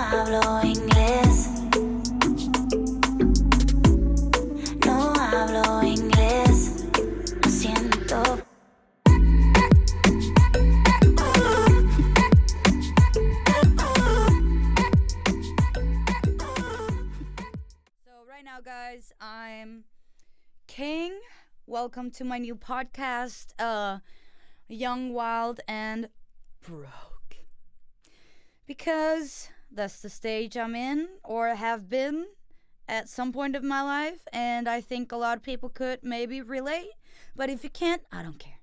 hablo inglés. No hablo inglés. Lo siento. So right now, guys, I'm King. Welcome to my new podcast, Young, Wild, and Broke. Because that's the stage I'm in, or have been at some point of my life, and I think a lot of people could maybe relate. But if you can't, I don't care.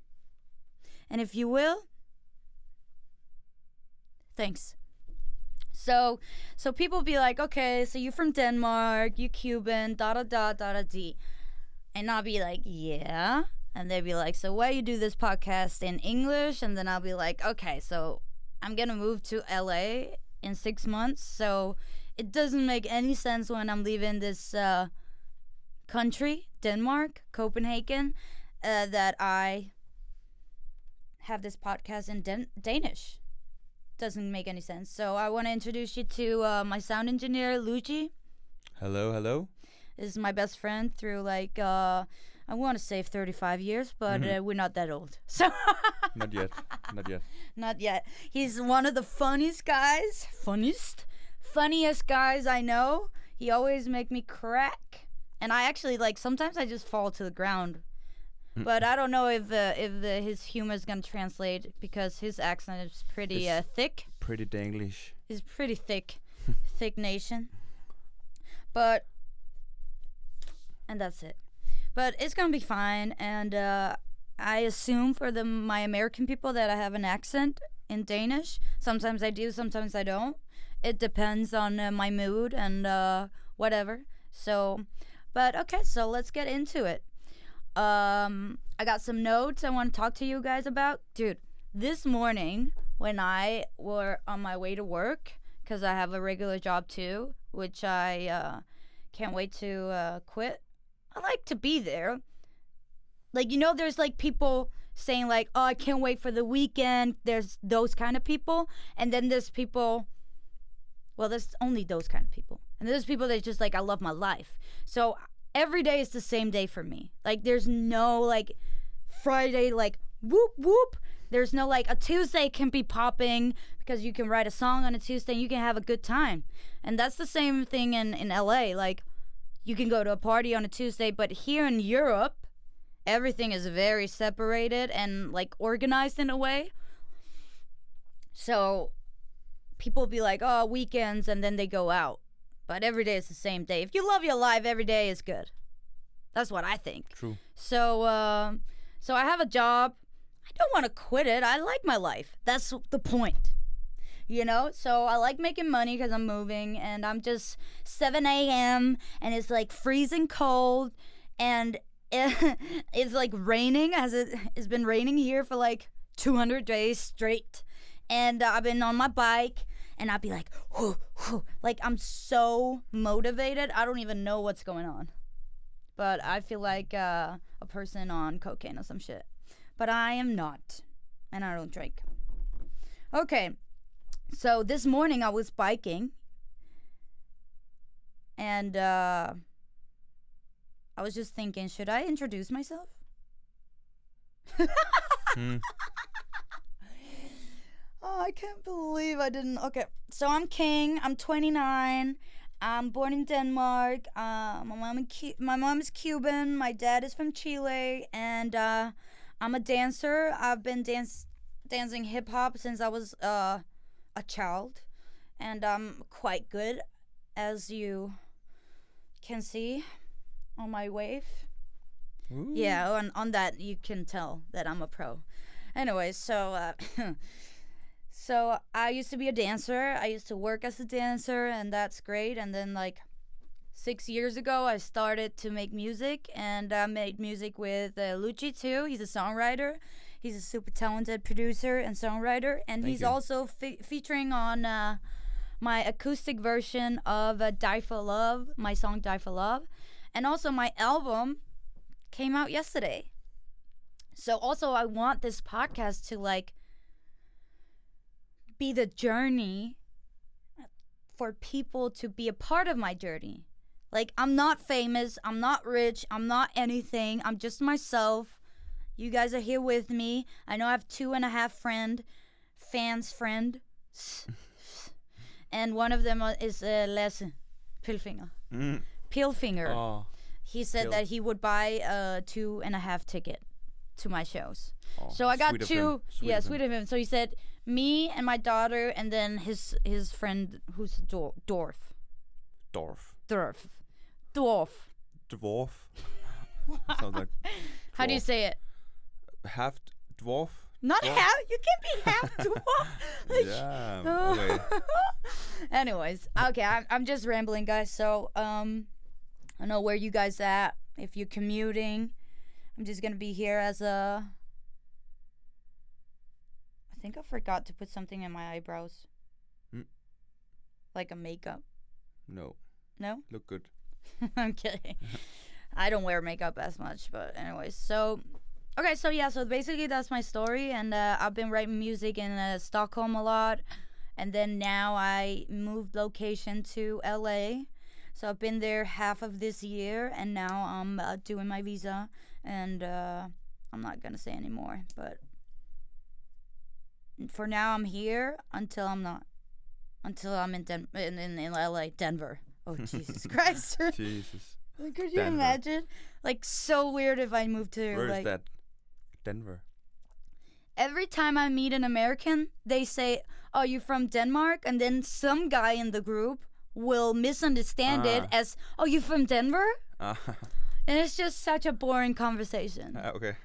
And if you will, thanks. So people be like, okay, so you from Denmark, you Cuban, da da da da da d. And I'll be like, yeah. And they'd be like, so why you do this podcast in English? And then I'll be like, okay, so I'm going to move to LA in 6 months. So it doesn't make any sense when I'm leaving this country, Denmark, Copenhagen, that I have this podcast in Danish. Doesn't make any sense. So I want to introduce you to my sound engineer, Luigi. Hello, hello. This is my best friend through like I want to say 35 years, but we're not that old. So Not yet. not yet. He's one of the funniest guys I know. He always make me crack, and I actually like sometimes I just fall to the ground. But I don't know if his humor is gonna translate because his accent is pretty thick. Pretty Danglish. He's pretty thick, thick nation. And that's it. But it's gonna be fine, and I assume for my American people that I have an accent in Danish. Sometimes I do, sometimes I don't. It depends on my mood and whatever. But okay, so let's get into it. I got some notes I want to talk to you guys about. Dude, this morning when I were on my way to work, because I have a regular job too, which I can't wait to quit. I like to be there. Like, you know, there's like people saying like, oh, I can't wait for the weekend. There's those kind of people. And then there's people, well, there's only those kind of people. And there's people that just like, I love my life. So every day is the same day for me. Like, there's no like Friday, like whoop whoop. There's no like a Tuesday can be popping because you can write a song on a Tuesday and you can have a good time. And that's the same thing in LA. Like, you can go to a party on a Tuesday, but here in Europe, everything is very separated and like organized in a way. So people be like, oh, weekends, and then they go out. But every day is the same day. If you love your life, every day is good. That's what I think. True. So I have a job. I don't want to quit it. I like my life. That's the point. You know, so I like making money because I'm moving, and I'm just 7 a.m. and it's like freezing cold, and it's like raining, as it's been raining here for like 200 days straight. And I've been on my bike, and I'd be like, whoo, whoo. Like, I'm so motivated. I don't even know what's going on. But I feel like a person on cocaine or some shit. But I am not, and I don't drink. Okay. So this morning I was biking, and I was just thinking, should I introduce myself? Oh, I can't believe I didn't. Okay, so I'm King. I'm 29. I'm born in Denmark. My mom is Cuban. My dad is from Chile, and I'm a dancer. I've been dancing hip hop since I was a child, and I'm quite good, as you can see on my wave. Ooh. Yeah, on that you can tell that I'm a pro. Anyway, so so I used to be a dancer. I used to work as a dancer, and that's great. And then like 6 years ago, I started to make music, and I made music with Luigi too. He's a songwriter. He's a super talented producer and songwriter, and Thank he's you. also featuring on my acoustic version of Die for Love, my song Die for Love. And also my album came out yesterday. So also I want this podcast to like be the journey for people to be a part of my journey. Like, I'm not famous, I'm not rich, I'm not anything, I'm just myself. You guys are here with me. I know I have 2.5 fans, and one of them is Lasse Pilfinger. Pilfinger. Oh, He said Pil. that he would buy a 2.5 ticket to my shows. oh, So I got sweet of 2. him. Yeah, of sweet of him. So he said me and my daughter, and then his friend who's Dwarf. Dwarf. Sounds like How do you dwarf. say it? Half dwarf. Not Dwarf? half. You can't be half dwarf. Like, Yeah. Okay. Anyways, okay, I'm just rambling, guys. So I don't know where you guys at. If you're commuting, I'm just gonna be here as a. I think I forgot to put something in my eyebrows. Like a makeup. No. No? Look good. I'm kidding. I don't wear makeup as much, but anyways. So, okay, so yeah, so basically that's my story, and I've been writing music in Stockholm a lot, and then now I moved location to LA. So I've been there half of this year, and now I'm doing my visa, and I'm not gonna say anymore, but for now I'm here until I'm not, until I'm in in LA, Denver. Oh Jesus Christ! Jesus. Could you Denver. imagine? Like, so weird if I moved to Where like. is that? Denver. Every time I meet an American, they say, "Oh, you from Denmark?" And then some guy in the group will misunderstand it as, "Oh, you from Denver?" And it's just such a boring conversation. Okay.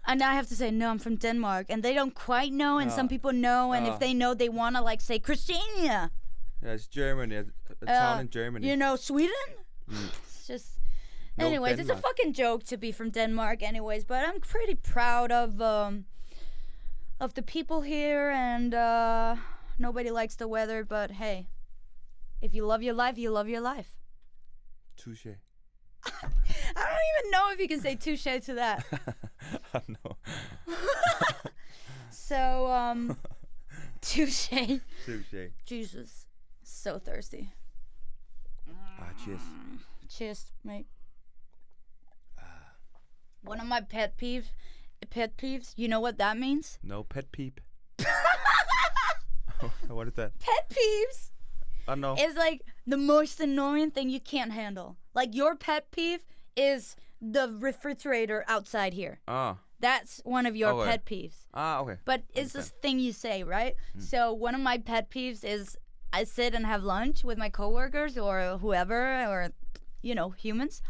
And I have to say, "No, I'm from Denmark," and they don't quite know, and some people know, and if they know, they wanna like say Christiania. Yeah, it's Germany. A town in Germany. You know, Sweden. It's just. No, Anyways, it's a Denmark. fucking joke to be from Denmark. Anyways, but I'm pretty proud of the people here, and nobody likes the weather. But hey, if you love your life, you love your life. Touche. I don't even know if you can say touche to that. No. So touche. Touche. Jesus, so thirsty. Cheers. Cheers, mate. One of my pet peeves. You know what that means? No pet peep. What is that? Pet peeves I know. is like the most annoying thing you can't handle. Like, your pet peeve is the refrigerator outside here. That's one of your Okay. pet peeves. Okay. But it's this thing you say, right? So one of my pet peeves is I sit and have lunch with my coworkers or whoever, or, you know, humans,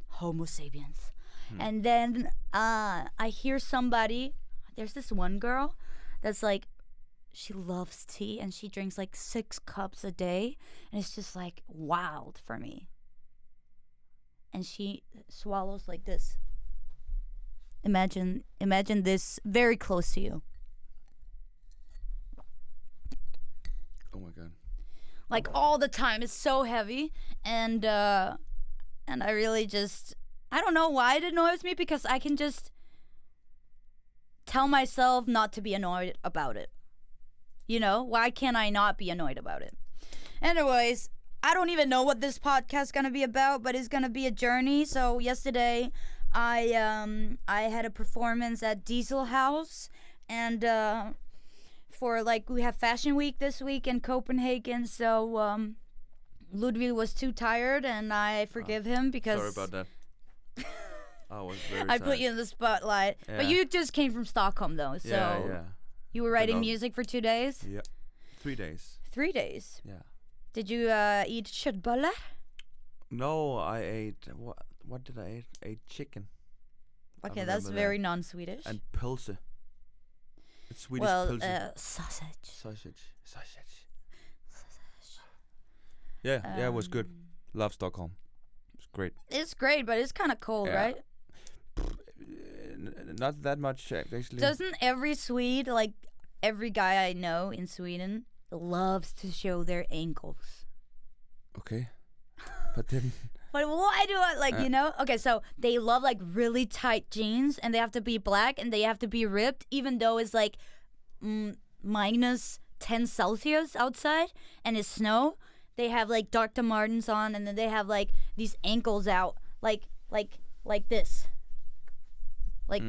Homo sapiens. And then I hear somebody, there's this one girl that's like, she loves tea and she drinks like 6 cups a day. And it's just like wild for me. And she swallows like this. Imagine this very close to you. Oh my god. Like all the time. It's so heavy. And I really just, I don't know why it annoys me, because I can just tell myself not to be annoyed about it. You know, why can't I not be annoyed about it? Anyways, I don't even know what this podcast is gonna be about, but it's gonna be a journey. So yesterday, I had a performance at Diesel House, and for like, we have Fashion Week this week in Copenhagen. So Ludwig was too tired, and I forgive him because Sorry about that. I was very I put you in the spotlight. But Yeah. you just came from Stockholm though, so Yeah. you were writing Hello. music for 2 days? Yeah. 3 days. 3 days. Yeah. Did you eat köttbullar? No, I ate what did I eat? I ate chicken. Okay, that's remember very that. non-Swedish. And pølse. It's Swedish well, pølse. sausage. Sausage. Yeah, it was good. Love Stockholm. It's great. It's great, but it's kind of cold, Yeah. right? Not that much actually. Doesn't every Swede, like every guy I know in Sweden, loves to show their ankles? Okay. But then But why do I, like, you know? Okay, so they love like really tight jeans, and they have to be black, and they have to be ripped, even though it's like minus 10 Celsius outside and it's snow. they have like Dr. Martens on, and then they have like these ankles out, like this. Like,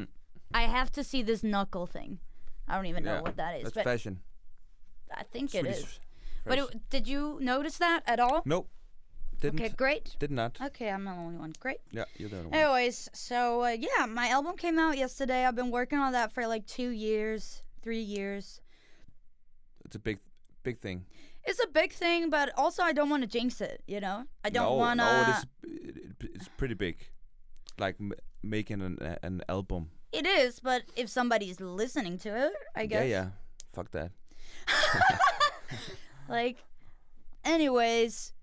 I have to see this knuckle thing. I don't even know what that is. That's but fashion. I think Swedish it is. fashion. But did you notice that at all? Nope. Didn't. Okay, great. Did not. Okay, I'm not the only one. Great. Yeah, you're the only one. Anyways, so yeah, my album came out yesterday. I've been working on that for like 2 years, 3 years. It's a big thing. It's a big thing, but also I don't want to jinx it, you know? I don't want to... No, it's pretty big. Like making an album. It is, but if somebody's listening to it, I guess. Yeah. Fuck that. Like, anyways,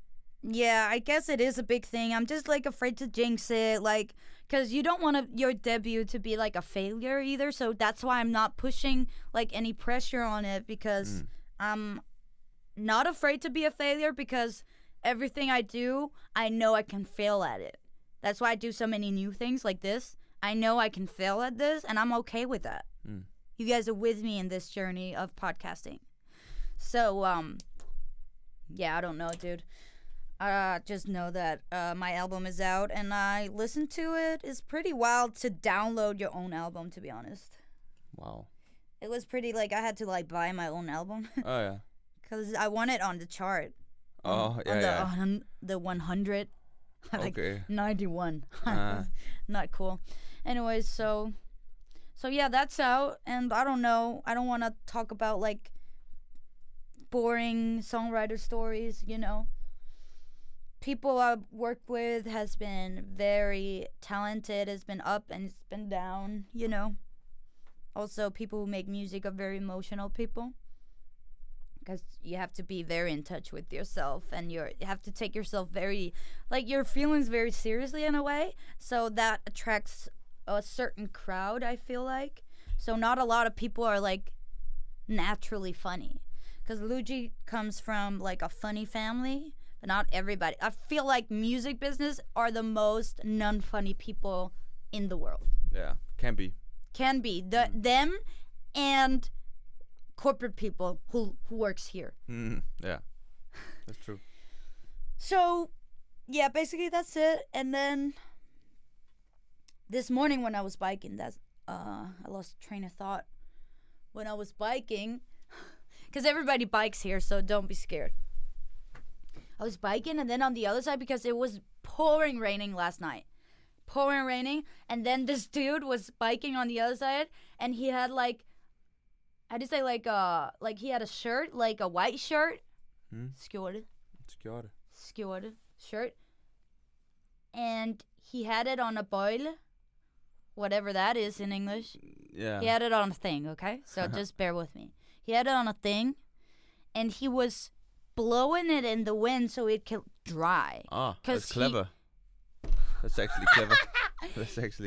yeah, I guess it is a big thing. I'm just like afraid to jinx it, like, because you don't want your debut to be like a failure either. So that's why I'm not pushing like any pressure on it, because I'm not afraid to be a failure, because everything I do, I know I can fail at it. That's why I do so many new things like this. I know I can fail at this, and I'm okay with that. You guys are with me in this journey of podcasting. So, yeah, I don't know, dude. Just know that my album is out, and I listened to it. It's pretty wild to download your own album, to be honest. Wow. It was pretty, like, I had to, like, buy my own album. Oh, yeah. Because I want it on the chart. Oh, yeah, On the 100. Like, okay. 91. Not cool. Anyways, so yeah, that's out. And I don't know. I don't want to talk about, like, boring songwriter stories, you know. People I've worked with has been very talented. It's been up and it's been down, you know. Also, people who make music are very emotional people, because you have to be very in touch with yourself, and you have to take yourself very, like, your feelings very seriously in a way. So that attracts a certain crowd, I feel like. So not a lot of people are, like, naturally funny, because Luigi comes from, like, a funny family, but not everybody. I feel like music business are the most non-funny people in the world. Yeah, can be. Them and corporate people who works here. Yeah, that's true. So, yeah, basically that's it. And then this morning when I was biking, I lost train of thought. When I was biking, because everybody bikes here, so don't be scared. I was biking, and then on the other side, because it was pouring raining last night. And then this dude was biking on the other side, and he had, like, how do you say, like he had a shirt, like a white shirt. Skjorte shirt. And he had it on a boil, whatever that is in English. Yeah. He had it on a thing, okay? So just bear with me. He had it on a thing, and he was blowing it in the wind so it could dry. Oh, that's clever. That's actually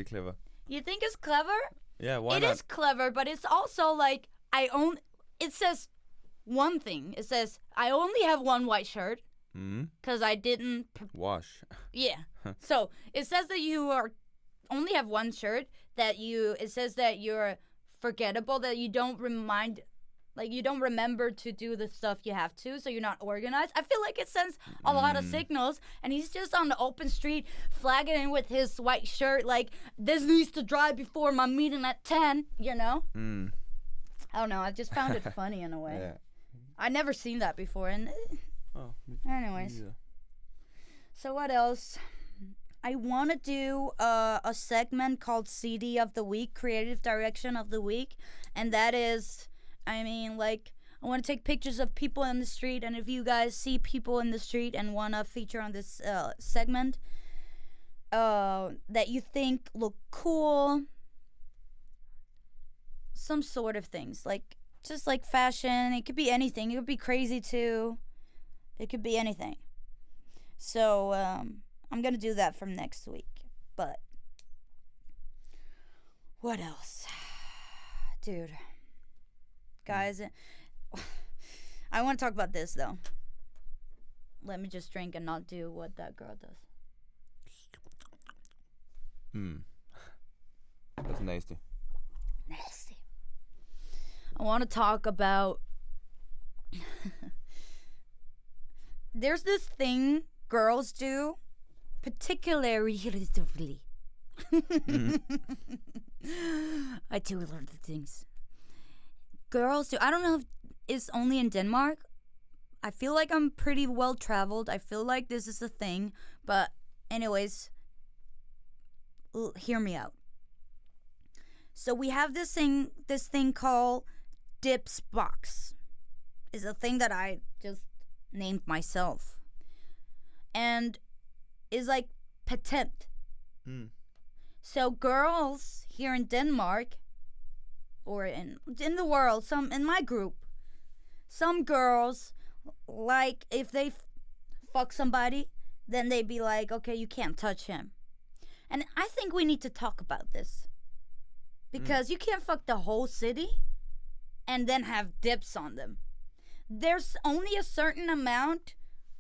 clever. You think it's clever? Yeah, why not? It is clever, but it's also like, it says one thing. It says, I only have one white shirt because I didn't wash. Yeah. So it says that you only have one shirt, it says that you're forgettable, that you don't remember to do the stuff you have to, so you're not organized. I feel like it sends a lot of signals, and he's just on the open street flagging with his white shirt, like, this needs to dry before my meeting at 10, you know? I don't know, I just found it funny in a way. Yeah. I'd never seen that before, and anyways. Yeah. So what else? I want to do a segment called CD of the Week, Creative Direction of the Week, and that is, I mean, like, I want to take pictures of people in the street, and if you guys see people in the street and want to feature on this segment that you think look cool, some sort of things, like, just like fashion, it could be anything, it could be crazy too, it could be anything. So, I'm going to do that from next week, but what else? Dude. Guys, I want to talk about this, though. Let me just drink and not do what that girl does. That's nasty. Nasty. I want to talk about there's this thing girls do, particularly. I do a lot of things. Girls do. I don't know if it's only in Denmark. I feel like I'm pretty well traveled. I feel like this is a thing. But anyways, hear me out. So we have this thing called dips box. It's a thing that I just named myself. And is like patent. So girls here in Denmark, or in the world, some in my group, some girls, like if they fuck somebody, then they'd be like, okay, you can't touch him. And I think we need to talk about this. Because you can't fuck the whole city and then have dips on them. There's only a certain amount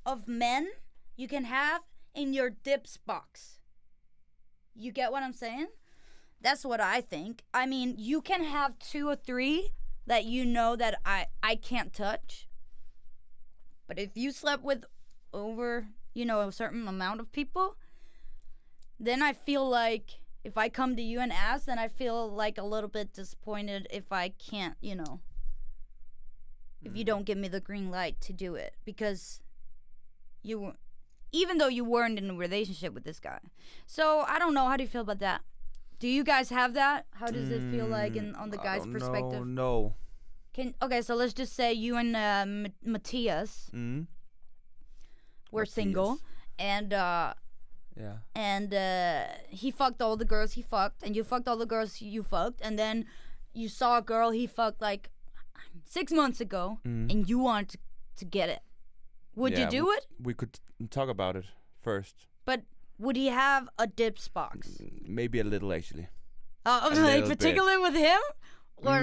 of men you can have in your dips box. You get what I'm saying? That's what I think. I mean, you can have 2 or 3 that you know that I can't touch. But if you slept with over, a certain amount of people, then I feel like if I come to you and ask, then I feel like a little bit disappointed if I can't, if you don't give me the green light to do it. Because even though you weren't in a relationship with this guy. So I don't know. How do you feel about that? Do you guys have that? How does it feel like on the guy's perspective? No. Okay, so let's just say you and Matthias were single, and he fucked all the girls he fucked, and you fucked all the girls you fucked, and then you saw a girl he fucked like 6 months ago, and you wanted to get it. Would you do it? We could talk about it first. But would he have a dips box? Maybe a little, actually. Like particular with him? Or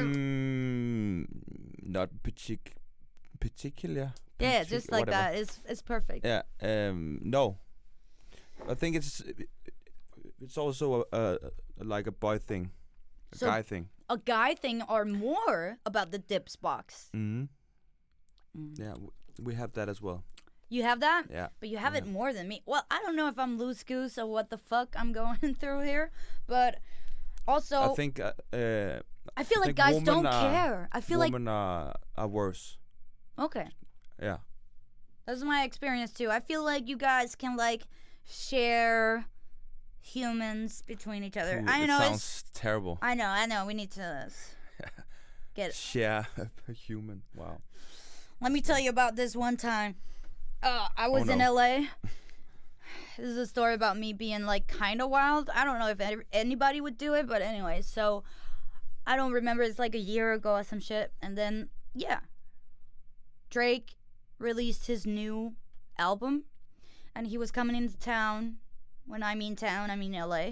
not particular. Yeah, just like whatever. that. It's perfect. Yeah. No. I think it's also like a boy thing, a guy thing. A guy thing, or more about the dips box. Yeah, we have that as well. You have that? Yeah. But you have it more than me. Well, I don't know if I'm loose goose or what the fuck I'm going through here, but also I think I feel like guys don't care. I feel like women are worse. Okay. Yeah. That's my experience too. I feel like you guys can like share humans between each other. Ooh, I know it sounds terrible. I know. We need to get share a human. Wow. Let me tell you about this one time. I was in LA. This is a story about me being like kind of wild. I don't know if anybody would do it, but anyway, so I don't remember. It's like a year ago or some shit. And then, yeah, Drake released his new album, and he was coming into town. When I mean town, I mean LA.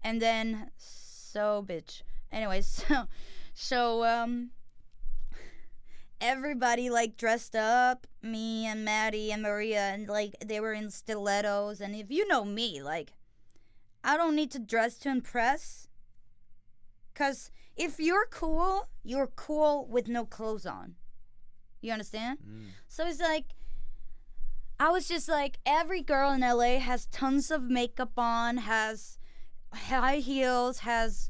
And then, bitch. Anyways, so everybody like dressed up, me and Maddie and Maria, and like they were in stilettos. And if you know me, like I don't need to dress to impress, cause if you're cool with no clothes on. You understand? So it's like I was just like, every girl in LA has tons of makeup on, has high heels, has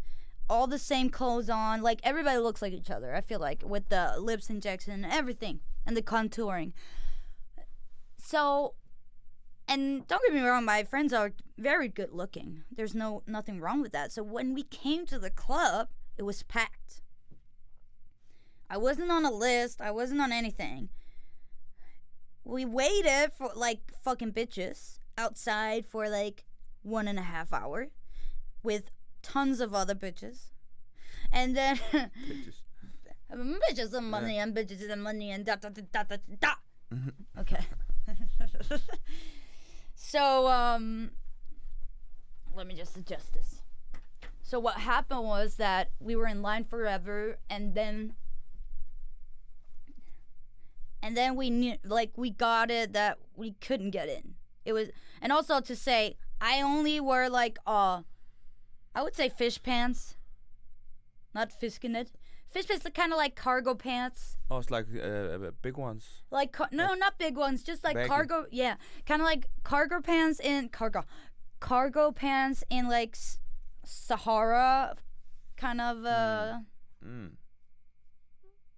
all the same clothes on. Like, everybody looks like each other, I feel like, with the lips injection and everything, and the contouring. So, and don't get me wrong, my friends are very good looking. There's nothing wrong with that. So when we came to the club, it was packed. I wasn't on a list. I wasn't on anything. We waited for like fucking bitches outside for like 1.5 hours with tons of other bitches. And then bitches and money and bitches and money and da da da da da da. Okay. So let me just adjust this. So what happened was that we were in line forever, and then we knew, like, we got it that we couldn't get in. It was, and also to say, I only wore like I would say fish pants, not fiskinette, Fish pants are kind of like cargo pants. Oh, it's like big ones. Like no, not big ones, just like baggy. cargo. Yeah, kind of like cargo pants in like Sahara, kind of.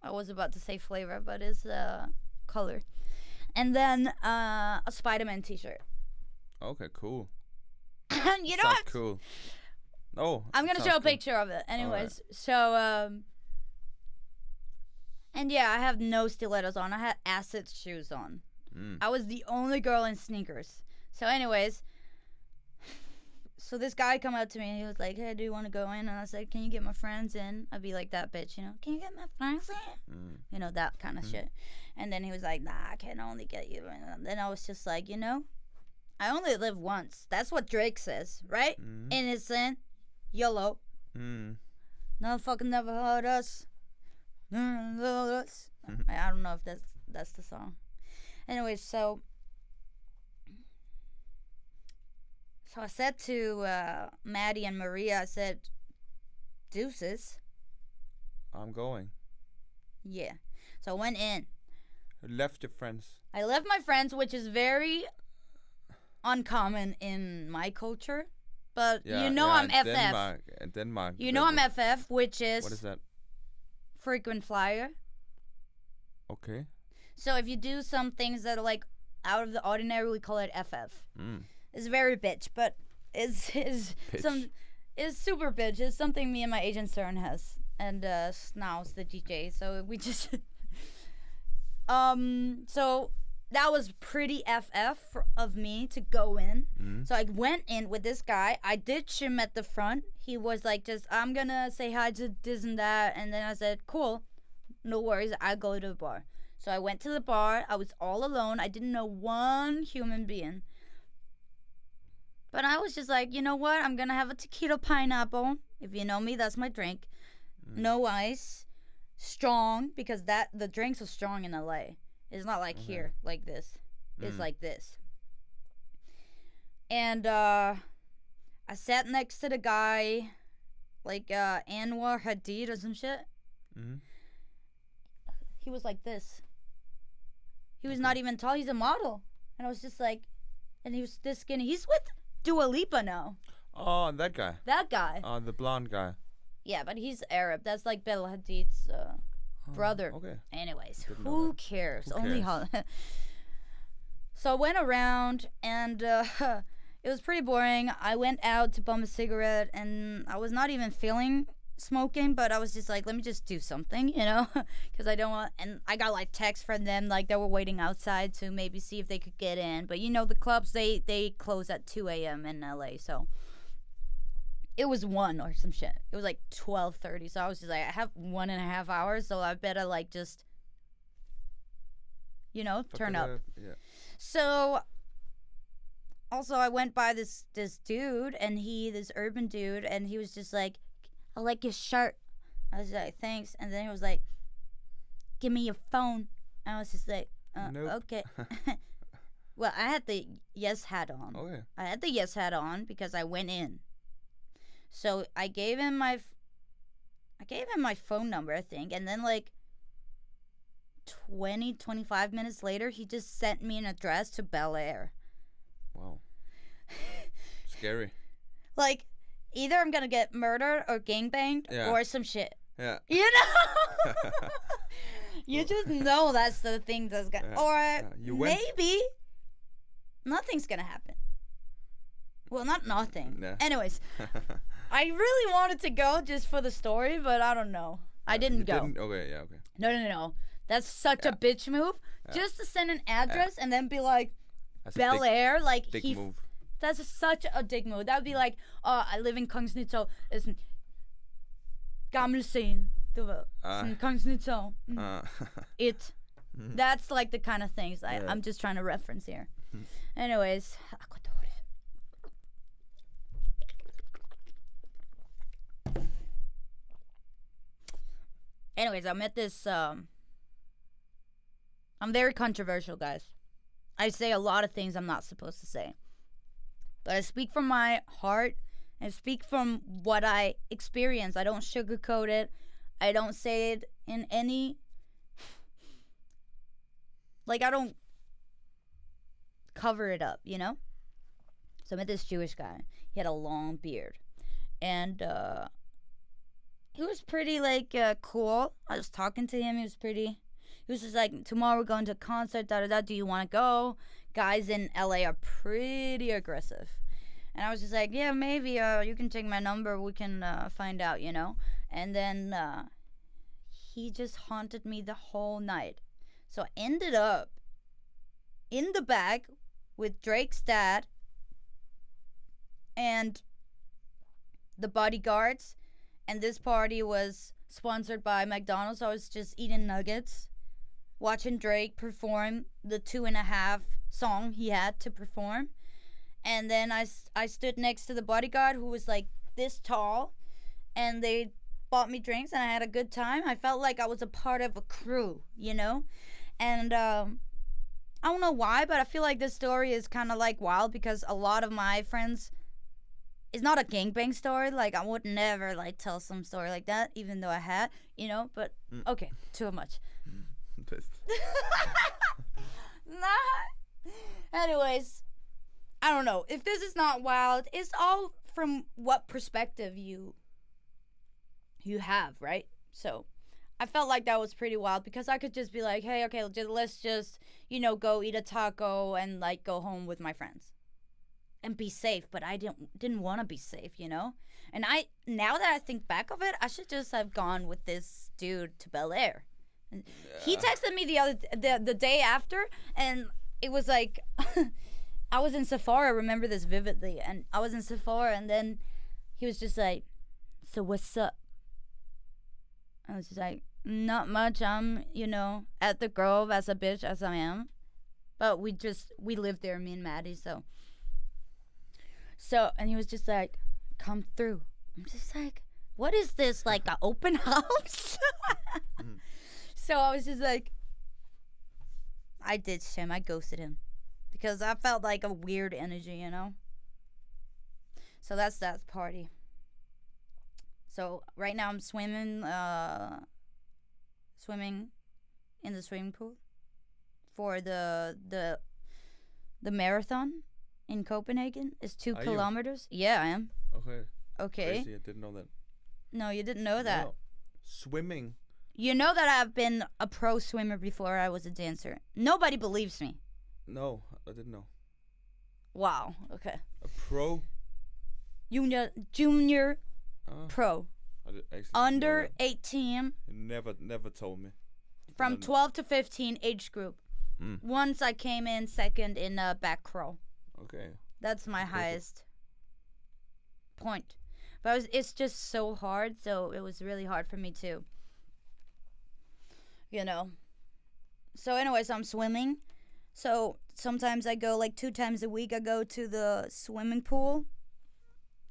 I was about to say flavor, but it's color. And then a Spider-Man T-shirt. Okay, cool. And you know Sounds what? cool. Oh, I'm gonna show a picture of it. Anyways, so and yeah, I have no stilettos on. I had acid shoes on. I was the only girl in sneakers. So anyways, so this guy come up to me and he was like, "Hey, do you want to go in?" And I said, "Can you get my friends in?" I'd be like that bitch, you know. "Can you get my friends in?" You know, that kind of shit. And then he was like, "Nah, I can only get you." And then I was just like, you know, I only live once. That's what Drake says, right? Innocent, YOLO. No fucking never hurt us. I don't know if that's the song. Anyways, so I said to Maddie and Maria, I said, "Deuces." I'm going. Yeah. So I went in. You left your friends. I left my friends, which is very uncommon in my culture. But you know I'm FF. Denmark. You know I'm FF, which is... What is that? Frequent flyer. Okay. So if you do some things that are like out of the ordinary, we call it FF. It's very bitch, but it's super bitch. It's something me and my agent Søren has, and Snaus the DJ. So we just so that was pretty FF of me to go in. So I went in with this guy. I ditched him at the front. He was like, just, "I'm gonna say hi to this and that," and then I said, "Cool, no worries, I'll go to the bar." So I went to the bar. I was all alone. I didn't know one human being. But I was just like, you know what? I'm going to have a tequila pineapple. If you know me, that's my drink. No ice. Strong, because the drinks are strong in LA. It's not like here, like this. It's like this. And I sat next to the guy, like Anwar Hadid or some shit. He was like this. He was not even tall. He's a model. And I was just like, and he was this skinny. He's with Dua Lipa now. Oh, that guy. That guy. Oh, the blonde guy. Yeah, but he's Arab. That's like Bella Hadid's brother. Okay. Anyways, who cares? Only Hollywood. So I went around, and it was pretty boring. I went out to bum a cigarette, and I was not even feeling smoking, but I was just like, let me just do something, you know, because I don't want. And I got like texts from them, like they were waiting outside to maybe see if they could get in. But you know, the clubs they close at 2 a.m. in LA, so it was 1 or some shit. It was like 12:30, so I was just like, I have 1.5 hours, so I better like just, you know, turn up. Yeah. So also I went by this dude, and this urban dude, and he was just like, "I like your shirt." I was like, "Thanks." And then he was like, "Give me your phone." And I was just like, Nope. Okay. Well, I had the yes hat on. Okay. I had the yes hat on because I went in. So I gave him my phone number, I think, and then like 25 minutes later, he just sent me an address to Bel Air. Wow. Scary. Like, either I'm gonna get murdered or gangbanged or some shit. Yeah. You know? You just know that's the thing that's gonna... Or maybe nothing's gonna happen. Well, not nothing. Yeah. Anyways, I really wanted to go just for the story, but I don't know. I didn't go. Okay, yeah, okay. No. That's such a bitch move. Just to send an address and then be like, Bel Air, like dick move. That's such a dick move. That would be like, I live in Kongsnitz, is en gammel scene, du ved. Sådan Kongsnitz. It. That's like the kind of things I'm just trying to reference here. Anyways. I met this, I'm very controversial, guys. I say a lot of things I'm not supposed to say. But I speak from my heart and speak from what I experience. I don't sugarcoat it. I don't say it in any, like, I don't cover it up, you know? So I met this Jewish guy. He had a long beard. And he was pretty, like, cool. I was talking to him. He was just like, tomorrow we're going to a concert, da-da-da. Do you want to go? Guys in LA are pretty aggressive. And I was just like, yeah, maybe you can take my number. We can find out, you know? And then he just haunted me the whole night. So I ended up in the back with Drake's dad and the bodyguards. And this party was sponsored by McDonald's. So I was just eating nuggets, watching Drake perform the 2.5 song he had to perform. And then I stood next to the bodyguard who was like this tall. And they bought me drinks and I had a good time. I felt like I was a part of a crew, you know? And I don't know why, but I feel like this story is kind of like wild because a lot of my friends, it's not a gangbang story. Like, I would never like tell some story like that, even though I had, you know, but okay, too much. Nah. Anyways, I don't know. If this is not wild, it's all from what perspective you have, right? So I felt like that was pretty wild because I could just be like, hey, okay, let's just, you know, go eat a taco and like go home with my friends and be safe. But I didn't want to be safe, you know? And now that I think back of it, I should just have gone with this dude to Bel Air. He texted me the day after, and it was like I was in Sephora. I remember this vividly, and I was in Sephora, and then he was just like, so what's up? I was just like, not much. I'm, you know, at the Grove as a bitch as I am. But we lived there, me and Maddie, so, and he was just like, come through. I'm just like, what is this, like an open house? So I was just like, I ditched him. I ghosted him. Because I felt like a weird energy, you know? So that's that party. So right now I'm swimming in the swimming pool for the marathon in Copenhagen. It's 2 kilometers. Yeah, I am. Okay. Crazy, I didn't know that. No, you didn't know that. No. Swimming. You know that I've been a pro swimmer before I was a dancer. Nobody believes me. No, I didn't know. Wow. Okay. A pro? Junior pro. Under 18. You never told me. From 12 to 15 age group. Once I came in second in back row. Okay. That's my highest point. But it's just so hard, so it was really hard for me too. You know. So anyways, I'm swimming. So sometimes I go like 2 times a week. I go to the swimming pool.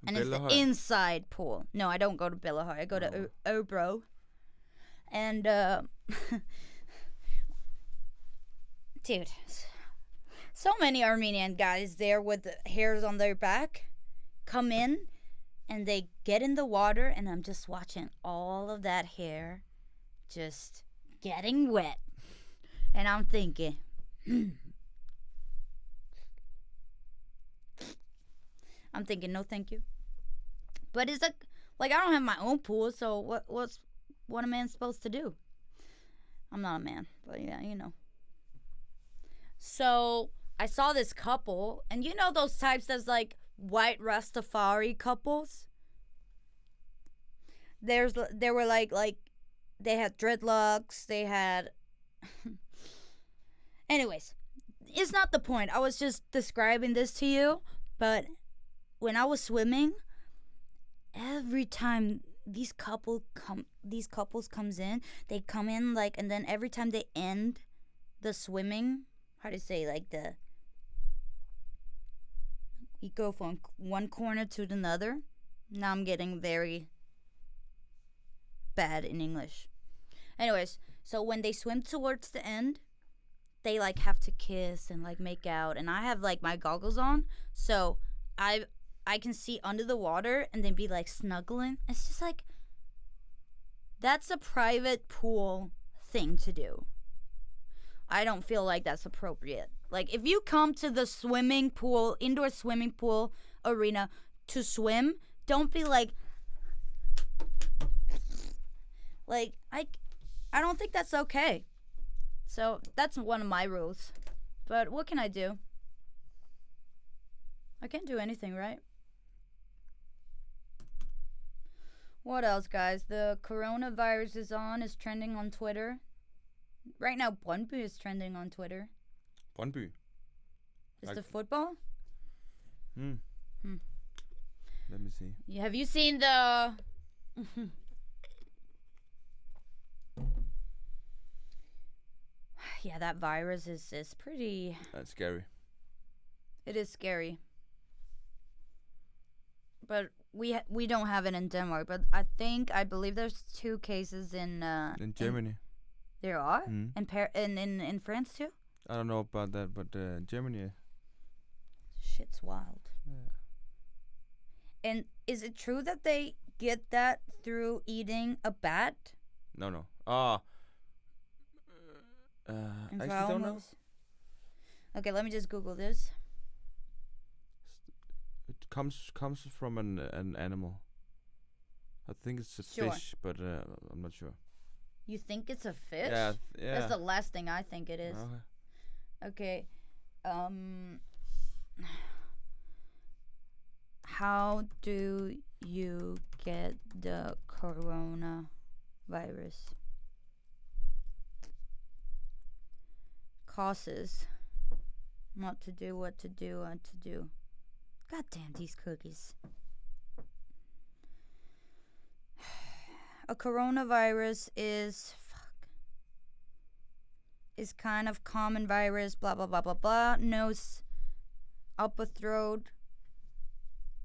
And it's the inside pool. No, I don't go to Billahar. I go to Örebro. And, dude, so many Armenian guys there with the hairs on their back come in and they get in the water, and I'm just watching all of that hair just getting wet. And I'm thinking, no thank you. But it's like I don't have my own pool, so what a man's supposed to do? I'm not a man, but yeah, you know. So I saw this couple, and you know those types that's like white Rastafari couples? There were like they had dreadlocks, they had anyways, it's not the point. I was just describing this to you, but when I was swimming, every time these couples comes in, they come in like, and then every time they end the swimming, how to say, like you go from one corner to another. Now I'm getting very bad in English. Anyways, so when they swim towards the end, they like have to kiss and like make out, and I have like my goggles on, so I can see under the water and then be like snuggling. It's just like, That's a private pool thing to do. I don't feel like that's appropriate. Like, if you come to the swimming pool, indoor swimming pool arena to swim, don't be like I don't think that's okay. So that's one of my rules. But what can I do? I can't do anything, right? What else, guys? The coronavirus is trending on Twitter. Right now, Brøndby is trending on Twitter. Brøndby. Is the football? Let me see. Have you seen the... Yeah, that virus is pretty... That's scary. It is scary. But we don't have it in Denmark. But I believe there's 2 cases in Germany. There are? In France too? I don't know about that, but Germany. Shit's wild. Yeah. And is it true that they get that through eating a bat? No. I actually don't know. Okay, let me just Google this. It comes from an animal. I think it's a fish, but I'm not sure. You think it's a fish? Yeah. That's the last thing I think it is. Okay. How do you get the coronavirus? Causes. Not to do, what to do, what to do. God damn these cookies. A coronavirus is kind of common virus, blah blah blah blah blah. Nose, upper throat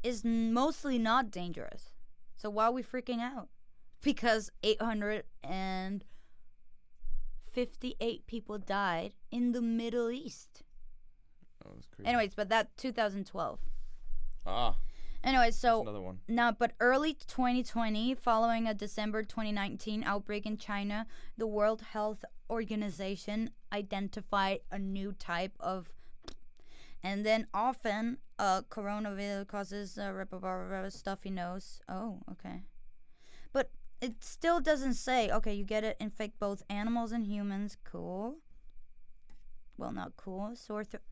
is mostly not dangerous. So why are we freaking out? Because 858 people died in the Middle East. Oh, that's crazy. Anyways, but that 2012. Anyway, so that's another one. but early 2020, following a December 2019 outbreak in China, the World Health Organization identified a new type of, and then often coronavirus causes stuffy nose. Oh, okay. But it still doesn't say, okay, you get it, infect both animals and humans. Cool. Well, not cool. Sore throat.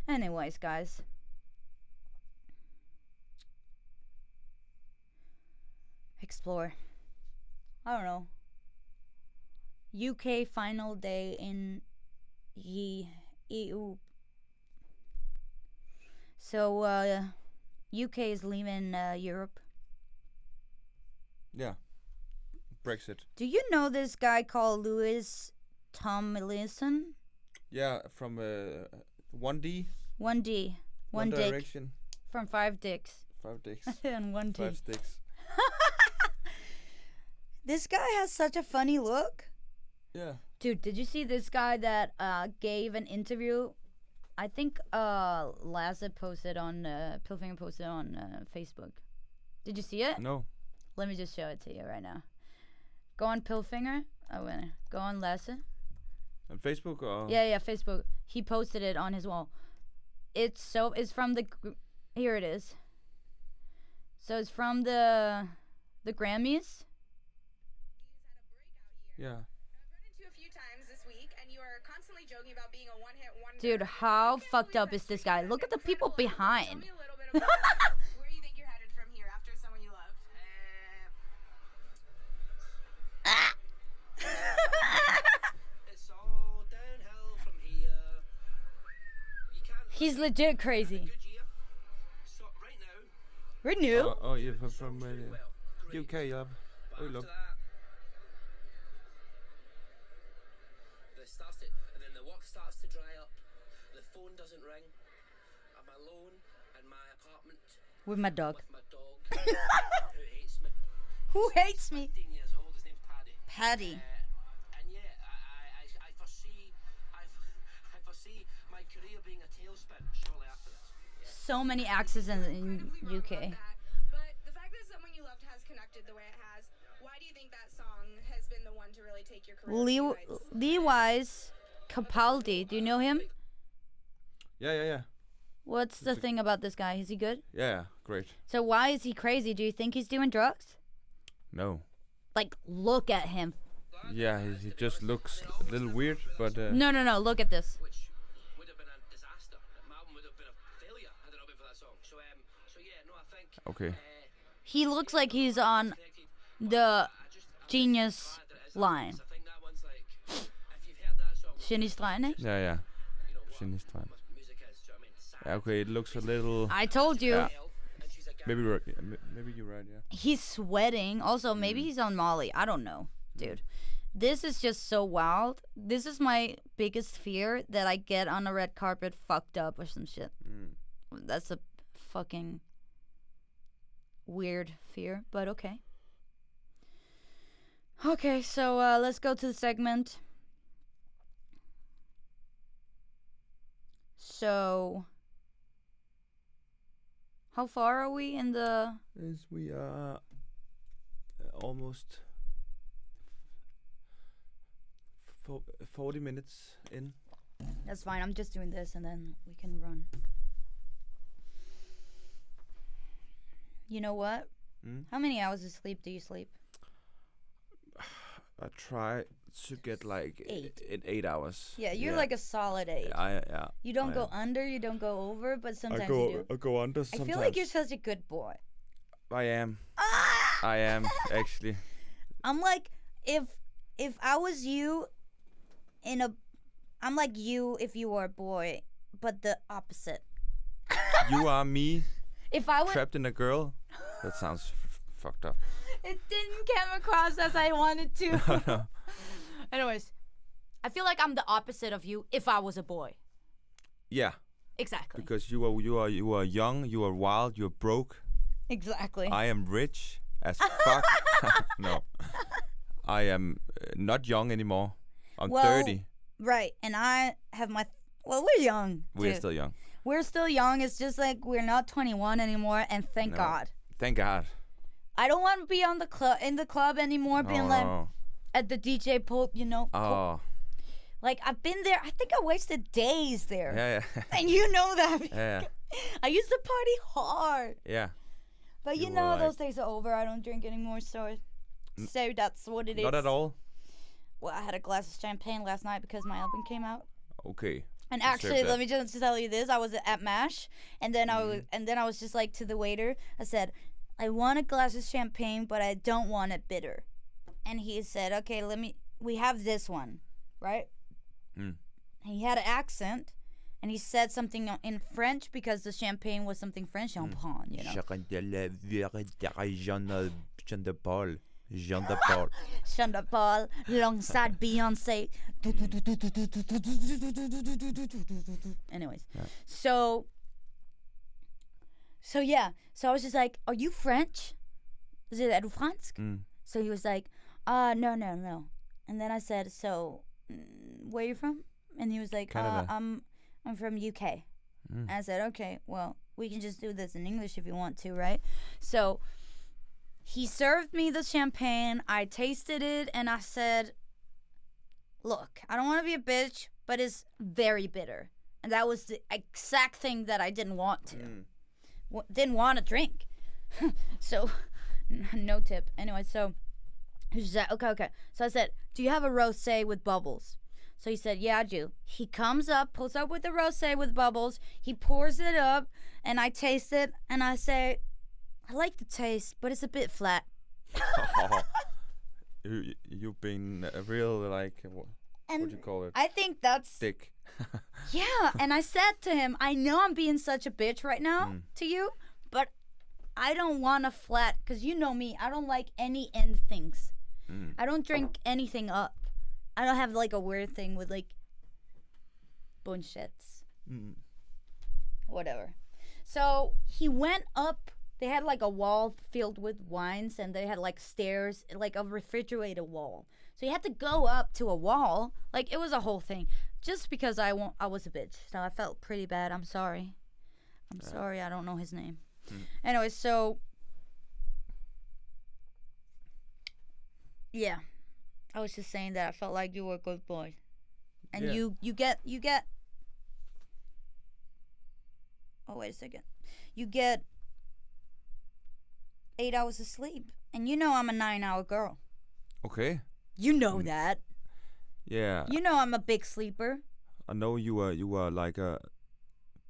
Anyways, guys. Explore. I don't know. UK final day in EU. So UK is leaving Europe. Yeah. Brexit. Do you know this guy called Louis Tomlinson? Yeah, from 1D. 1D. One Dick. Direction. From 5 Dicks. 5 Dicks. And 1 5 Dick. Sticks. This guy has such a funny look. Yeah. Dude, did you see this guy that gave an interview? I think Lasse posted on, Pilfinger posted on Facebook. Did you see it? No. Let me just show it to you right now. Go on Pilfinger. Go on Lasse. On Facebook or? Yeah, Facebook. He posted it on his wall. It's from the, here it is. So it's from the Grammys. Yeah. I've run into a few times this week, and you are constantly joking about being a one-hit wonder. Dude, how fucked up is this guy? Look at the people behind. Tell me a little bit about where you think you're headed from here after someone you loved. It's all downhill from here. You can't. He's legit crazy. Good year. So right now. We're new. Oh, you're from Great. UK, yeah. But Oh, after look. that, and then the work starts to dry up. The phone doesn't ring. I'm alone in my apartment With my dog. with my dog, who hates me. Who hates me? 15 years old. His name's Paddy. Paddy. And yeah, I foresee my career being a tailspin shortly after this. Yeah. So many axes in Incredibly wrong UK. about that, but the fact that someone you loved has connected the way it has, why do you think that song on to really take your career to new heights? Leewise Capaldi. Do you know him? Yeah. What's the thing about this guy? Is he good? Yeah, great. So why is he crazy? Do you think he's doing drugs? No. Like, look at him. Yeah, he just looks a little weird, but No. Look at this. which would have been a disaster. My album would have been a failure had it not been for that song. So yeah, no, I think. okay. He looks like he's on the genius line. I think that one's like, if you've heard that song, Genistregen, eh? Yeah. you know what Genistregen. music is. Do you know what I mean? Sad. Yeah, okay, it looks a little. I told you. Yeah. And she's a Maybe maybe you're right. Yeah. He's sweating. Also, maybe he's on Molly. I don't know, dude. This is just so wild. This is my biggest fear, that I get on a red carpet fucked up or some shit. That's a fucking weird fear, but okay. Okay, so let's go to the segment. So, how far are we in the... Is we are almost 40 minutes in. That's fine. I'm just doing this and then we can run. You know what? How many hours of sleep do you sleep? I try to get like 8. in 8 hours. Yeah, you're like a solid 8. Yeah. You don't I go am. under, you don't go over, but sometimes I you do. go under I sometimes. feel like you're such a good boy. I am. Ah! I am actually. I'm like, if I was you I'm like you if you were a boy, but the opposite. You are me If I was... trapped in a girl. That sounds fucked up. It didn't come across as I wanted to. No. Anyways, I feel like I'm the opposite of you if I was a boy. Yeah, Exactly. because you are young, you are wild, you're broke. Exactly. I am rich as fuck. No, I am not young anymore. I'm 30. Right, and I have my... Well, we're young. We're dude. still young. We're still young. It's just like we're not 21 anymore, and thank No. God. Thank God. I don't want to be on the club anymore, being like Oh. at the DJ pult, you know. Oh. Like, I've been there. I think I wasted days there. Yeah. And you know that. Yeah. I used to party hard. Yeah. But you You know, were like- those days are over. I don't drink anymore, so that's what it is. Not at all. Well, I had a glass of champagne last night because my album came out. Okay. And Deserve actually, that. let me just tell you this: I was at MASH, and then Mm-hmm. I was just like to the waiter, I said, "I want a glass of champagne, but I don't want it bitter." And he said, "Okay, we have this one, right?" Mm. And he had an accent, and he said something in French because the champagne was something French, champagne, you know. Jean de Paul. Jean de Paul. Sean Paul, alongside Beyonce. Anyways, so yeah. So I was just like, "Are you French? Is it du fransk?" So he was like, no. And then I said, "So, where you from?" And he was like, Canada. I'm from UK." And I said, "Okay, well, we can just do this in English if you want to, right?" So he served me the champagne. I tasted it, and I said, "Look, I don't want to be a bitch, but it's very bitter." And that was the exact thing that I didn't want to. Didn't want to drink. So, no tip. Anyway, so he said, okay. So I said, "Do you have a rosé with bubbles?" So he said, "Yeah, I do." He comes up, pulls up with the rosé with bubbles. He pours it up, and I taste it, and I say, "I like the taste, but it's a bit flat." You've been a real like what do you call it? I think that's Dick. yeah. And I said to him, "I know I'm being such a bitch right now to you, but I don't want a flat, because you know me. I don't like any end things. I don't drink anything up. I don't have like a weird thing with like bunchets. Whatever." So he went up. They had like a wall filled with wines, and they had like stairs, like a refrigerator wall. So you had to go up to a wall. Like, it was a whole thing. Just because I was a bitch. So I felt pretty bad. I'm sorry. I don't know his name. Anyway, so yeah. I was just saying that I felt like you were a good boy, and Yeah. you get. Oh wait a second, you get 8 hours of sleep, and you know I'm a 9-hour girl. Okay. You know that. Yeah. You know I'm a big sleeper. I know you are like a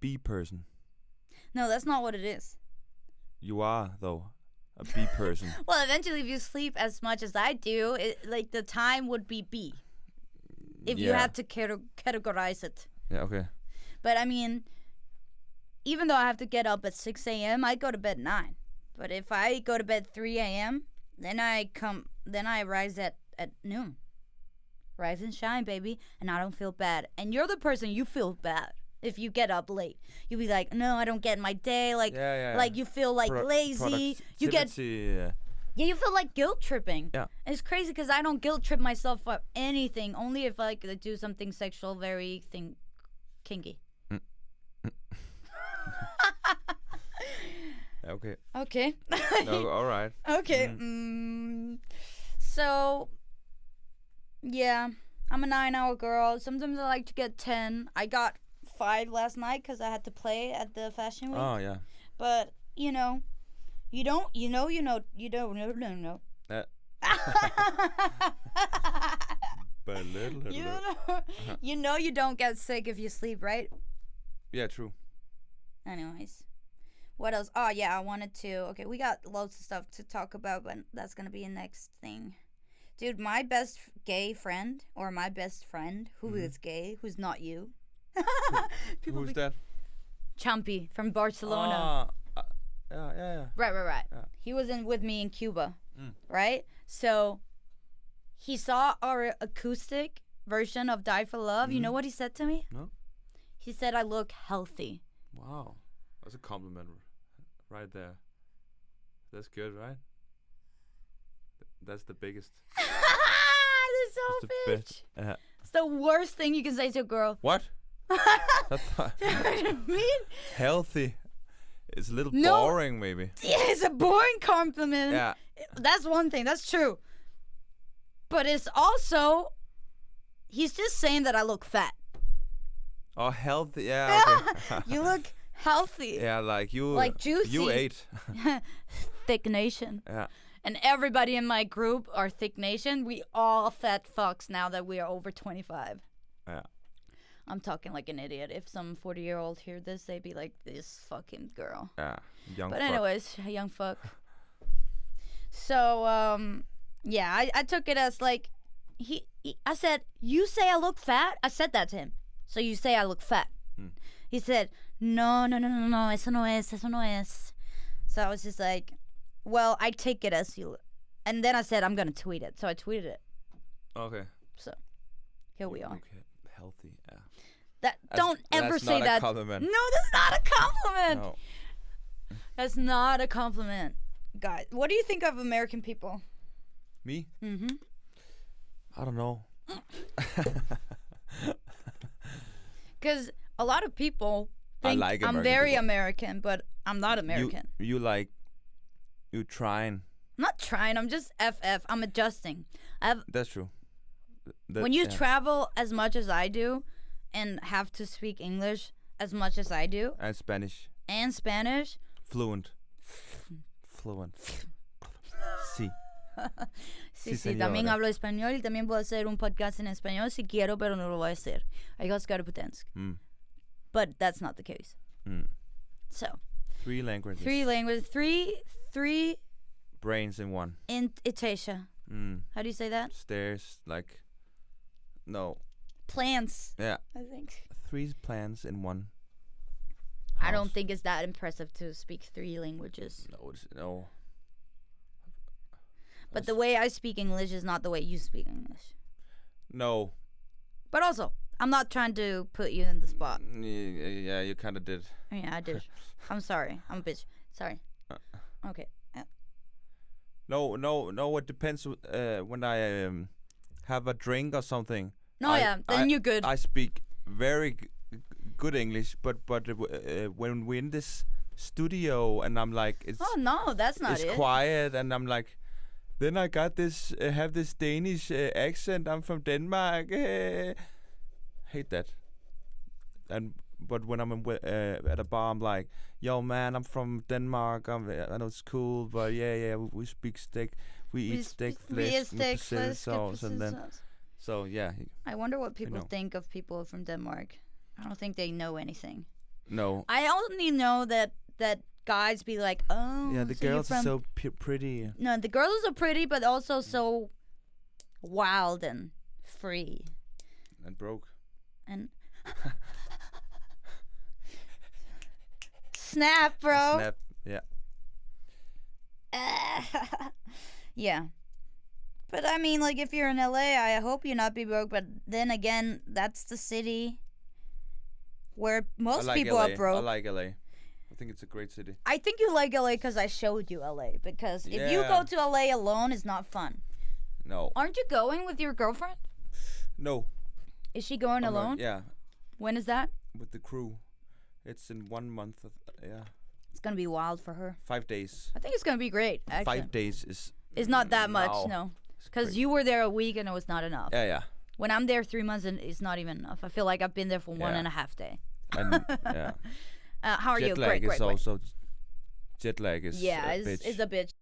bee person. No, that's not what it is. You are though a bee person. Well, eventually, if you sleep as much as I do, like the time would be B. If you Yeah. had to categorize it. Yeah. Okay. But I mean, even though I have to get up at 6 a.m., I go to bed 9. But if I go to bed 3 a.m., then I rise at noon. Rise and shine, baby, and I don't feel bad. And you're the person, you feel bad if you get up late. You'll be like, no, I don't get my day. Like, Yeah. like you feel like lazy. You get productivity, Yeah, you feel like guilt tripping. Yeah. And it's crazy because I don't guilt trip myself for anything. Only if I could do something sexual, very kinky. Okay. Okay. No. All right. Okay. So, yeah, I'm a 9-hour girl. Sometimes I like to get 10. I got 5 last night because I had to play at the fashion week. Oh yeah. But you know. No. But little. You don't get sick if you sleep, right? Yeah. True. Anyways, what else? Oh yeah, I wanted to. Okay, we got loads of stuff to talk about, but that's gonna be a next thing. Dude, my best gay friend, or my best friend who is gay, who's not you. Who's that? Champy from Barcelona. Yeah. Right. Yeah. He was with me in Cuba, right? So he saw our acoustic version of Die for Love. You know what he said to me? No. He said I look healthy. Wow. That's a compliment right there. That's good, right? That's the biggest. This so That's the bitch. best. It's the worst thing you can say to a girl. What? That's not You know what I mean? healthy. It's a little No. boring, maybe. Yeah, it's a boring compliment. Yeah. That's one thing. That's true. But it's also, he's just saying that I look fat. Oh, healthy. Yeah. Okay. You look healthy. Yeah, like you. Like juicy. You ate. Thick nation. Yeah. And everybody in my group are thick nation. We all fat fucks now that we are over 25. Yeah. I'm talking like an idiot. If some 40-year-old hear this, they'd be like, this fucking girl. Yeah. Young. But fuck. anyways, a young fuck. So, yeah, I took it as like, I said, you say I look fat? I said that to him. So you say I look fat. He said, no, eso no es. So I was just like, well, I take it as you. And then I said, I'm going to tweet it. So I tweeted it. Okay. So here we are. Okay. Healthy. Yeah. Don't ever that's say not a that. compliment. No, that's not a compliment. No. That's not a compliment. Guys, what do you think of American people? Me? Mm-hmm. I don't know. Because a lot of people I think like I'm American very people. American, but I'm not American. You like. You trying. I'm not trying. I'm just FF. I'm adjusting. That's true. When you travel as much as I do and have to speak English as much as I do And Spanish. and Spanish, Fluent. Sí. sí, Sí, también señora. hablo español y también puedo hacer un podcast en español si quiero, pero no lo voy a hacer. I just gotta pretend. But that's not the case. So, 3 languages. 3 languages, three Brains in one. in Italia. How do you say that? Stairs, like. No. Plants, Yeah. I think. 3 plans in one. I don't house. think it's that impressive to speak 3 languages. No. But the way I speak English is not the way you speak English. No. But also, I'm not trying to put you in the spot. Yeah, you kind of did. Yeah, I did. I'm sorry. I'm a bitch. Sorry. Okay. No. It depends. When I have a drink or something. No, then you're good. I speak very good English, but when we're in this studio and I'm like, it's Oh no, that's not it's it. quiet and I'm like, Then I got this, have this Danish accent. I'm from Denmark. Hate that. But when I'm at a bar, I'm like, yo, man, I'm from Denmark. I know it's cool, but yeah, we speak steak. We eat steak flesh with Brazil sauce, and then so yeah. I wonder what people know. think of people from Denmark. I don't think they know anything. No. I only know that guys be like, oh, Yeah, the so you're girls are from... so pretty. No, the girls are pretty, but also so wild and free. And broke. And snap, bro. Snap. Yeah. Yeah. But I mean, like, if you're in LA, I hope you not be broke. But then again, that's the city where most I like people LA. are broke. I like LA. I think it's a great city. I think you like LA because I showed you LA. Because if you go to LA alone, it's not fun. No. Aren't you going with your girlfriend? No. Is she going I'm not- alone? Yeah. When is that? With the crew. It's in 1 month. Yeah. It's gonna be wild for her. 5 days. I think it's gonna be great. Actually, 5 days is. it's not that much, no. It's Because great. you were there a week and it was not enough. Yeah. When I'm there 3 months and it's not even enough. I feel like I've been there for one Yeah. and a half day. And yeah. How are you? Jet lag Great, is great, great. also. Jet lag is. Yeah, a bitch. it's a bitch.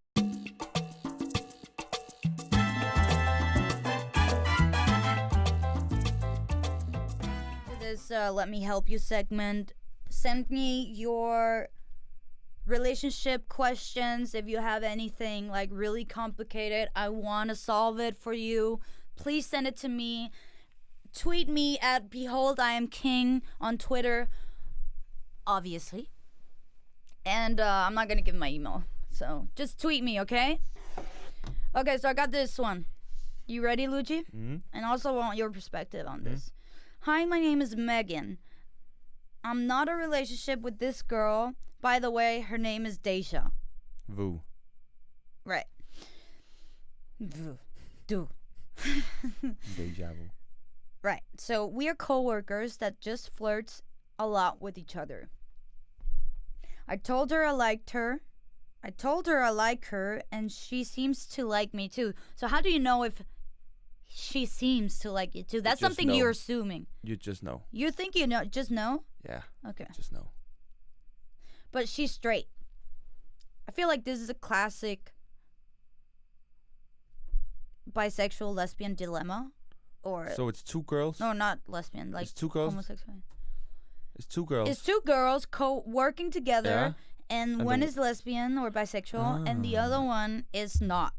This let me help you segment. Send me your relationship questions if you have anything like really complicated. I want to solve it for you. Please send it to me. Tweet me at Behold I Am King on Twitter, obviously. And I'm not gonna give my email, so just tweet me, okay? Okay, so I got this one. You ready, Luigi? Mhm. And also want your perspective on this. Hi, my name is Megan. I'm not in a relationship with this girl. By the way, her name is Deja. Voo. Right. Do. Deja vu. Right. So we are coworkers that just flirts a lot with each other. I told her I liked her. I told her I like her, and she seems to like me too. So how do you know if she seems to like you too? That's just something know. you're assuming. You just know. You think you know? Just know? Yeah. Okay. Just know. But she's straight. I feel like this is a classic bisexual lesbian dilemma, or So it's 2 girls. no, not lesbian, like It's 2 girls. homosexual. It's 2 girls. It's 2 girls working together, Yeah. and And one the- is lesbian or bisexual, and the other one is not.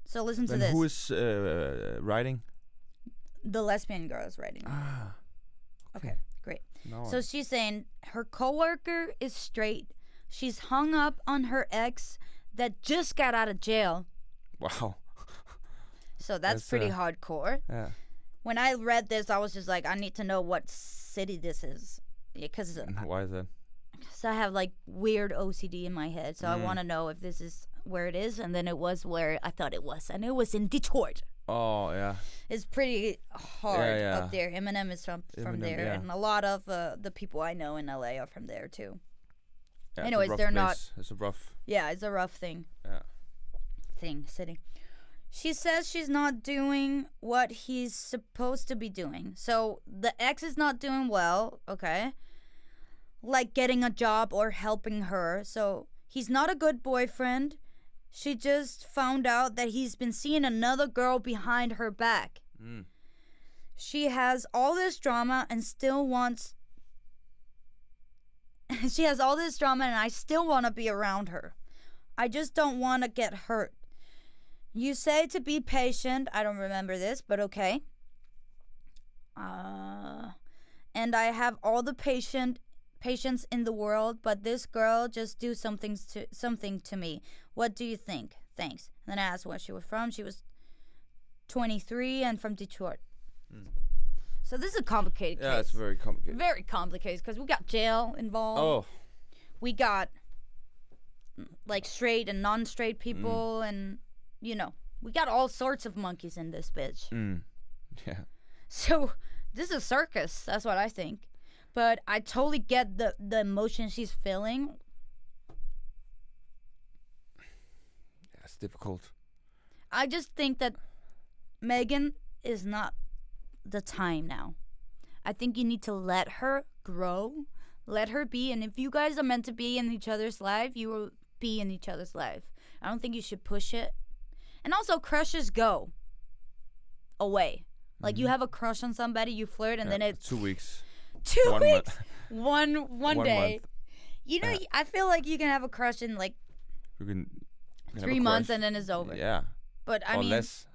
So listen to Then this. who is writing? The lesbian girl is writing. Ah. Okay, great. No. So she's saying her coworker is straight. She's hung up on her ex that just got out of jail. Wow. So that's pretty hardcore. Yeah. When I read this, I was just like, I need to know what city this is. Because Why is that? I have like weird OCD in my head. So I want to know if this is where it is. And then it was where I thought it was. And it was in Detroit. Oh yeah. It's pretty hard Yeah. up there. Eminem is from Eminem, there. yeah. And a lot of the people I know in LA are from there too. Yeah, it's a Anyways, rough they're not- place. It's a rough. Yeah, it's a rough thing. Yeah. City. She says she's not doing what he's supposed to be doing. So the ex is not doing well, okay? Like getting a job or helping her. So he's not a good boyfriend. She just found out that he's been seeing another girl behind her back. Mm. She has all this drama and still wants. She has all this drama and I still want to be around her. I just don't want to get hurt. You say to be patient. I don't remember this, but okay. And I have all the patience in the world, but this girl just do something to me. What do you think? Thanks. And then I asked where she was from. She was 23 and from Detroit. So this is a complicated case. Yeah, it's very complicated. Very complicated because we got jail involved. Oh. We got like straight and non-straight people, and we got all sorts of monkeys in this bitch. Yeah. So this is a circus. That's what I think. But I totally get the emotion she's feeling. Yeah, it's difficult. I just think that Megan is not the time now. I think you need to let her grow, let her be, and if you guys are meant to be in each other's life, you will be in each other's life. I don't think you should push it. And also, crushes go away. Like, you have a crush on somebody, you flirt, and then it's 2 weeks. 2 1 weeks, month. one day. month. You know, I feel like you can have a crush in like You can have 3 a months crush. and then it's over. Yeah. But I or mean, less.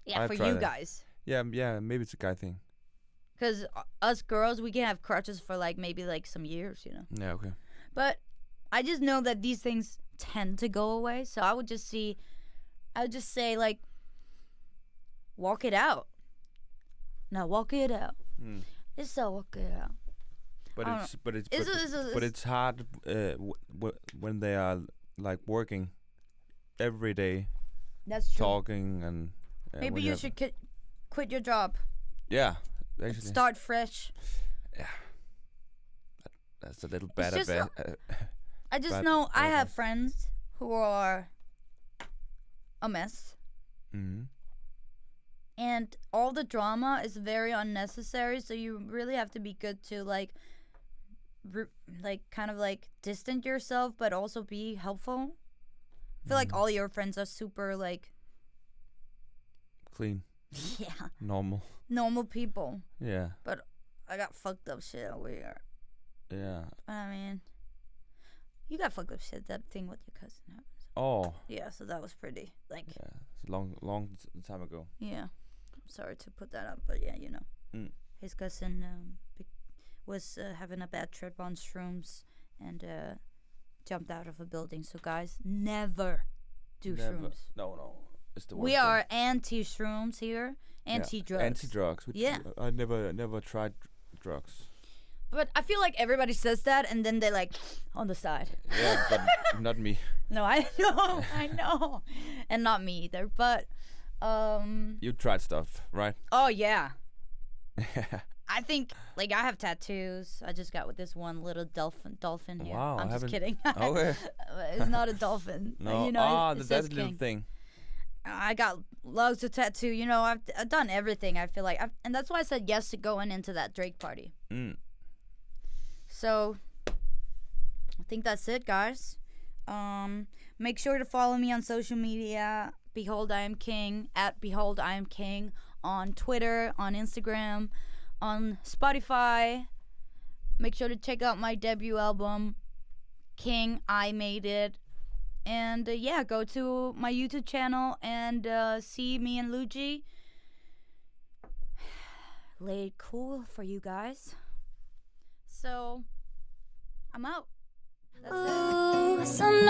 yeah, I've for tried you that. guys. Yeah, maybe it's a guy thing. Because us girls, we can have crushes for like maybe like some years, you know. Yeah, okay. But I just know that these things tend to go away. So I would just say like, walk it out. Now walk it out. It's so walk it out. But I don't it's but it's It's- but, but it's hard when they are like working every day, That's true. talking and Maybe when you have- should quit your job. Yeah, actually, Start fresh. that's a little bad. just I just Bad know I have advice. friends who are a mess. Mm-hmm. And all the drama is very unnecessary, so you really have to be good to like kind of like distance yourself, but also be helpful. I feel like all your friends are super like Clean, yeah, normal. people. Yeah, But I got fucked up shit over here. yeah. I mean, you got fucked up shit. That thing with your cousin happened. Oh, Yeah, so that was pretty like yeah. It's a long time ago. yeah. Sorry to put that up, but yeah, you know, his cousin was having a bad trip on shrooms and jumped out of a building. So guys, never do shrooms. No. It's the worst. We thing. are anti-shrooms here, anti-drugs. Anti-drugs. Yeah. I never tried drugs. But I feel like everybody says that, and then they like on the side. Yeah, but not me. No, I know, and not me either. But You tried stuff, right? oh yeah. I think, like, I have tattoos. I just got with this one little dolphin here. Wow, I I'm just haven't- kidding. Okay. It's not a dolphin. No. You know, it that's says a little king. thing. I got loads of tattoo. You know, I've done everything. I feel like, and that's why I said yes to going into that Drake party. So, I think that's it, guys. Make sure to follow me on social media. Behold, I am King at Behold, I am King on Twitter, on Instagram, on Spotify. Make sure to check out my debut album, King, I Made It. And yeah, go to my YouTube channel and see me and Luigi. Lay it cool for you guys. So, I'm out. That's it. Ooh, some